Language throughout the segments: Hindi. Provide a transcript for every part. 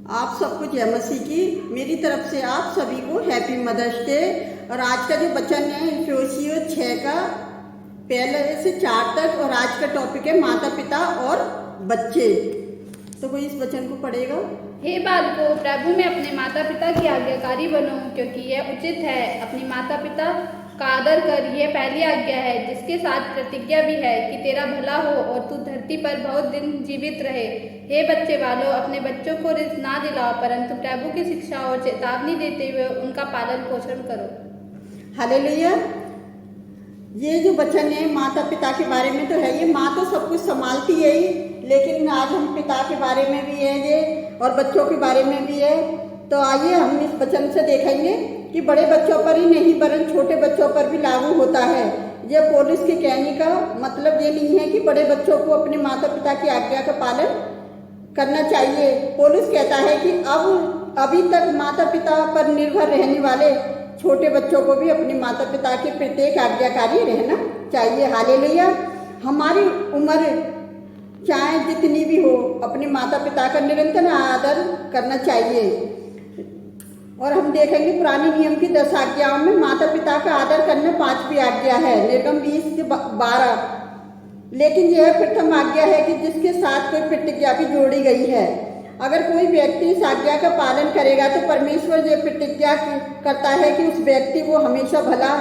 आप सबको जय मसीह की मेरी तरफ से आप सभी को हैप्पी मदर्स डे। और आज का जो वचन है इफिसियों 6 का पहले से 4 तक, और आज का टॉपिक है माता पिता और बच्चे। तो कोई इस वचन को पढ़ेगा। हे बालकों, प्रभु में अपने माता पिता की आज्ञाकारी बनो, क्योंकि यह उचित है। अपनी माता पिता का आदर कर, यह पहली आज्ञा है, जिसके साथ प्रतिज्ञा भी है कि तेरा भला हो और तू धरती पर बहुत दिन जीवित रहे। हे बच्चे वालों, अपने बच्चों को रिस्क ना दिलाओ, परंतु प्रभु की शिक्षा और चेतावनी देते हुए उनका पालन पोषण करो। हालेलुया। ये जो वचन है माता पिता के बारे में तो है। ये माँ तो सब कुछ संभालती है ही, लेकिन आज हम पिता के बारे में भी है ये और बच्चों के बारे में भी है। तो आइए हम इस वचन से देखेंगे कि बड़े बच्चों पर ही नहीं वरन छोटे बच्चों पर भी लागू होता है। ये पौलुस के कहने का मतलब ये नहीं है कि बड़े बच्चों को अपने माता पिता की आज्ञा का पालन करना चाहिए। पौलुस कहता है कि अब अभी तक माता पिता पर निर्भर रहने वाले छोटे बच्चों को भी अपने माता पिता के प्रत्येक आज्ञाकारी रहना चाहिए। हालेलुया। हमारी उम्र चाहे जितनी भी हो, अपने माता पिता का निरंतर आदर करना चाहिए। और हम देखेंगे पुराने नियम की 10 आज्ञाओं में माता पिता का आदर करना 5वीं आज्ञा है, निर्गम 20 से 12। लेकिन यह प्रथम आज्ञा है कि जिसके साथ कोई प्रतिज्ञा भी जोड़ी गई है। अगर कोई व्यक्ति इस आज्ञा का पालन करेगा तो परमेश्वर यह प्रतिज्ञा करता है कि उस व्यक्ति को हमेशा भला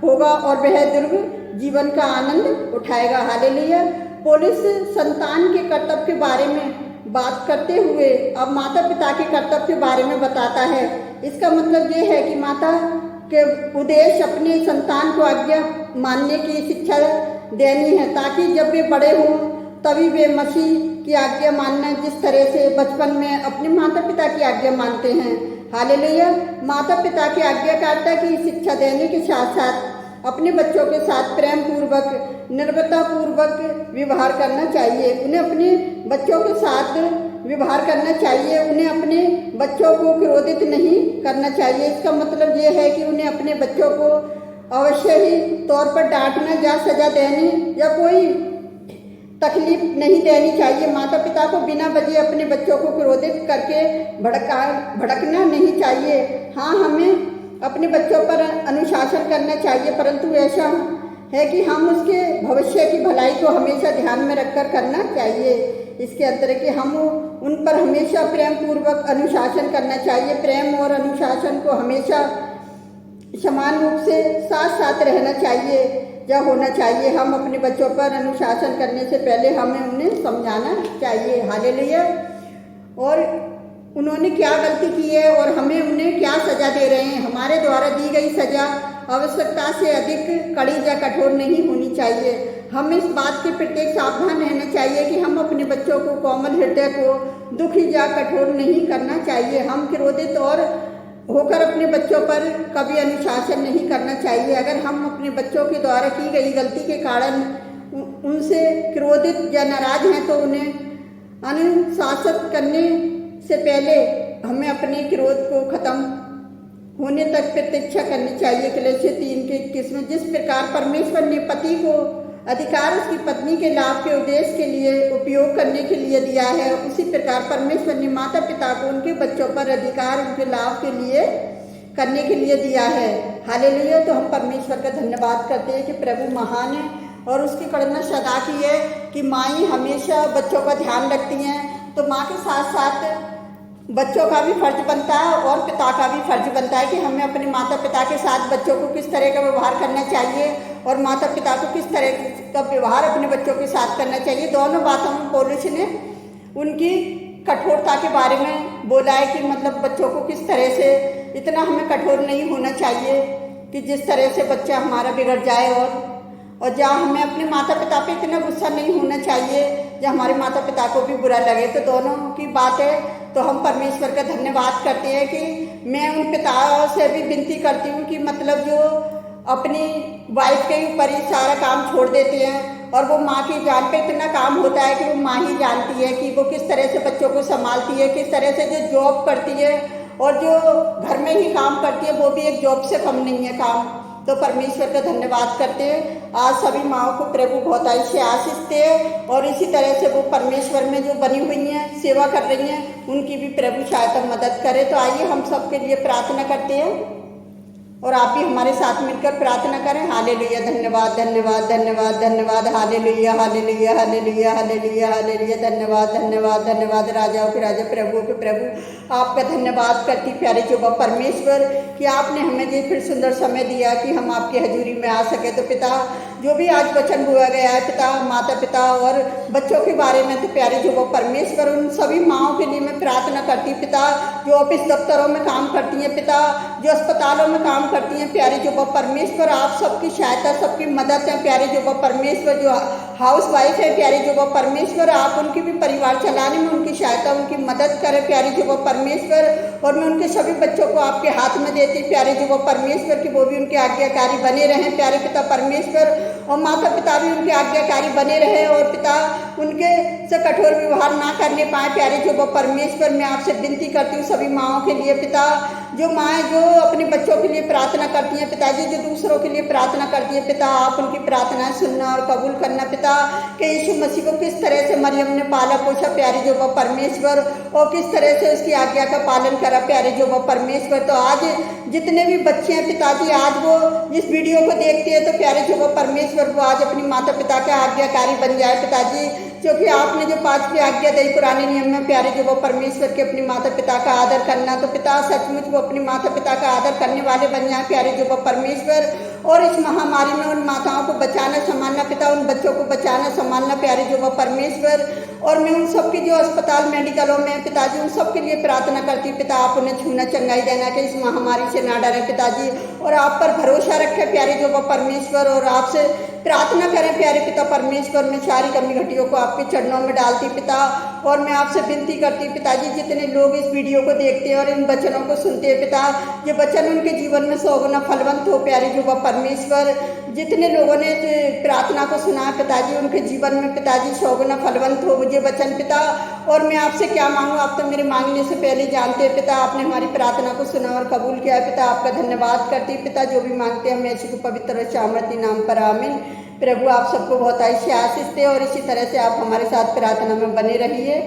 होगा और वह दीर्घ जीवन का आनंद उठाएगा। हालेलुया। पौलुस संतान के कर्तव्य के बारे में बात करते हुए अब माता पिता के कर्तव्य के बारे में बताता है। इसका मतलब ये है कि माता के उद्देश्य अपने संतान को आज्ञा मानने की शिक्षा देनी है, ताकि जब वे बड़े हों तभी वे मसीह की आज्ञा मानना जिस तरह से बचपन में अपने माता पिता की आज्ञा मानते हैं। हालेलुया। माता पिता की आज्ञाकारिता की शिक्षा देने के साथ साथ अपने बच्चों के साथ प्रेम पूर्वक निर्भरता पूर्वक व्यवहार करना चाहिए। उन्हें अपने बच्चों के साथ व्यवहार करना चाहिए। उन्हें अपने बच्चों को क्रोधित नहीं करना चाहिए। इसका मतलब ये है कि उन्हें अपने बच्चों को अवश्य ही तौर पर डांटना या सजा देनी या कोई तकलीफ नहीं देनी चाहिए। माता पिता को बिना वजह अपने बच्चों को क्रोधित करके भड़कना नहीं चाहिए। हाँ, हमें अपने बच्चों पर अनुशासन करना चाहिए, परंतु ऐसा है कि हम उसके भविष्य की भलाई को हमेशा ध्यान में रखकर करना चाहिए। इसके अंतर कि हम उन पर हमेशा प्रेम पूर्वक अनुशासन करना चाहिए। प्रेम और अनुशासन को हमेशा समान रूप से साथ साथ रहना चाहिए या होना चाहिए। हम अपने बच्चों पर अनुशासन करने से पहले हमें उन्हें समझाना चाहिए। हालेलुया। और उन्होंने क्या गलती की है और हमें उन्हें क्या सजा दे रहे हैं। हमारे द्वारा दी गई सजा आवश्यकता से अधिक कड़ी या कठोर नहीं होनी चाहिए। हम इस बात के प्रति सावधान रहना चाहिए कि हम अपने बच्चों को कोमल हृदय को दुखी या कठोर नहीं करना चाहिए। हम क्रोधित और होकर अपने बच्चों पर कभी अनुशासन नहीं करना चाहिए। अगर हम अपने बच्चों के द्वारा की गई गलती के कारण उनसे क्रोधित या नाराज हैं तो उन्हें अनुशासित करने से पहले हमें अपने क्रोध को खत्म होने तक प्रतीक्षा करनी चाहिए। कलेसियों 3 के 21 में जिस प्रकार परमेश्वर ने पति को अधिकार उसकी पत्नी के लाभ के उद्देश्य के लिए उपयोग करने के लिए दिया है, उसी प्रकार परमेश्वर ने माता पिता को उनके बच्चों पर अधिकार उनके लाभ के लिए करने के लिए दिया है। हालेलुया। तो हम परमेश्वर का धन्यवाद करते हैं कि प्रभु महान है और उसकी करुणा सदा की है कि माँ हमेशा बच्चों का ध्यान रखती हैं। तो माँ के साथ साथ बच्चों का भी फर्ज बनता है और पिता का भी फर्ज बनता है कि हमें अपने माता पिता के साथ बच्चों को किस तरह का व्यवहार करना चाहिए और माता पिता को किस तरह का व्यवहार अपने बच्चों के साथ करना चाहिए। दोनों बातों में पौलुस ने उनकी कठोरता के बारे में बोला है कि मतलब बच्चों को किस तरह से इतना हमें कठोर नहीं होना चाहिए कि जिस तरह से बच्चा हमारा बिगड़ जाए, और जहाँ हमें अपने माता पिता पे इतना गुस्सा नहीं होना चाहिए या हमारे माता पिता को भी बुरा लगे। तो दोनों की बात है। तो हम परमेश्वर का धन्यवाद करते हैं कि मैं उन पिताओं से भी विनती करती हूँ कि मतलब जो अपनी वाइफ के ऊपर ही सारा काम छोड़ देते हैं और वो माँ की जान पे इतना काम होता है कि वो माँ ही जानती है कि वो किस तरह से बच्चों को संभालती है, किस तरह से जो जॉब करती है और जो घर में ही काम करती है वो भी एक जॉब से कम नहीं है काम। तो परमेश्वर का धन्यवाद करते हैं। आज सभी माँओं को प्रभु बहुत ऐसे आशीष दे और इसी तरह से वो परमेश्वर में जो बनी हुई हैं, सेवा कर रही हैं, उनकी भी प्रभु सहायता मदद करे। तो आइए हम सबके लिए प्रार्थना करते हैं और आप भी हमारे साथ मिलकर प्रार्थना करें। हालेलुया, धन्यवाद धन्यवाद धन्यवाद धन्यवाद, hallelujah hallelujah hallelujah hallelujah hallelujah, धन्यवाद धन्यवाद धन्यवाद, राजाओं के राजा प्रभुओं के प्रभु आपका धन्यवाद करती प्यारे यहोवा परमेश्वर कि आपने हमें ये फिर सुंदर समय दिया कि हम आपकी हजूरी में आ सके। तो पिता, जो भी आज वचन बोया गया है पिता, माता पिता और बच्चों के बारे में, तो प्यारे यहोवा परमेश्वर उन सभी माँओं के लिए मैं प्रार्थना करती पिता, जो ऑफिस दफ्तरों में काम करती हैं पिता, जो अस्पतालों में काम करती हैं प्यारे यहोवा परमेश्वर, आप सबकी सहायता, सबकी मदद है प्यारे यहोवा परमेश्वर। जो हाउस वाइफ है प्यारे यहोवा परमेश्वर, आप उनकी भी परिवार चलाने में उनकी सहायता, उनकी मदद करें प्यारे यहोवा परमेश्वर। और मैं उनके सभी बच्चों को आपके हाथ में देती प्यारे यहोवा परमेश्वर कि वो भी उनके आज्ञाकारी बने रहें प्यारे पिता परमेश्वर, और माता पिता भी उनके आज्ञाकारी बने रहे और पिता उनके से कठोर व्यवहार ना करने पाए प्यारे यहोवा परमेश्वर। मैं आपसे विनती करती हूँ सभी माँओं के लिए पिता, जो माएँ जो अपने बच्चों के लिए प्रार्थना करती हैं पिताजी, जो दूसरों के लिए प्रार्थना करती हैं पिता, आप उनकी प्रार्थनाएं सुनना और कबूल करना पिता, कि यीशु मसीह को किस तरह से मरियम ने पाला पोसा प्यारे यहोवा परमेश्वर, और किस तरह से उसकी आज्ञा का पालन करा प्यारे यहोवा परमेश्वर। तो आज जितने भी बच्चे हैं पिताजी, आज वो इस वीडियो को देखते हैं तो प्यारे यहोवा परमेश्वर वो आज अपनी माता पिता के आज्ञाकारी बन जाए पिताजी, क्योंकि आपने जो 5वीं आज्ञा दी पुराने नियम में प्यारे यहोवा परमेश्वर के अपनी माता पिता का आदर करना, तो पिता सचमुच वो अपनी माता पिता का आदर करने वाले बन जाए प्यारे यहोवा परमेश्वर। और इस महामारी में उन माताओं को बचाना संभालना पिता, उन बच्चों को बचाना संभालना प्यारे यहोवा परमेश्वर। और मैं उन सबकी जो अस्पताल मेडिकलों में पिताजी, उन सब के लिए प्रार्थना करती पिता, आप उन्हें छूना चंगाई देना कि इस महामारी से ना डरे पिताजी, और आप पर भरोसा रखें प्यारे यहोवा परमेश्वर, और आपसे प्रार्थना करें प्यारे पिता परमेश्वर। मैं सारी कमी घटियों को आपके चरणों में डालती पिता, और मैं आपसे विनती करती पिताजी, जितने लोग इस वीडियो को देखते हैं और इन वचनों को सुनते हैं पिता, ये वचन उनके जीवन में 100 गुना फलवंत हो प्यारे यहोवा परमेश्वर। जितने लोगों ने प्रार्थना को सुना पिताजी, उनके जीवन में पिताजी 100 गुना फलवंत हो मुझे वचन पिता। और मैं आपसे क्या मांगूँ, आप तो मेरे मांगने से पहले जानते हैं पिता, आपने हमारी प्रार्थना को सुना और कबूल किया पिता, आपका धन्यवाद करती पिता। जो भी मांगते हैं मैं इसी को पवित्र और सामर्थी नाम पर आमीन। प्रभु आप सबको बहुत ऐसी आशीष दे और इसी तरह से आप हमारे साथ प्रार्थना में बने रहिए।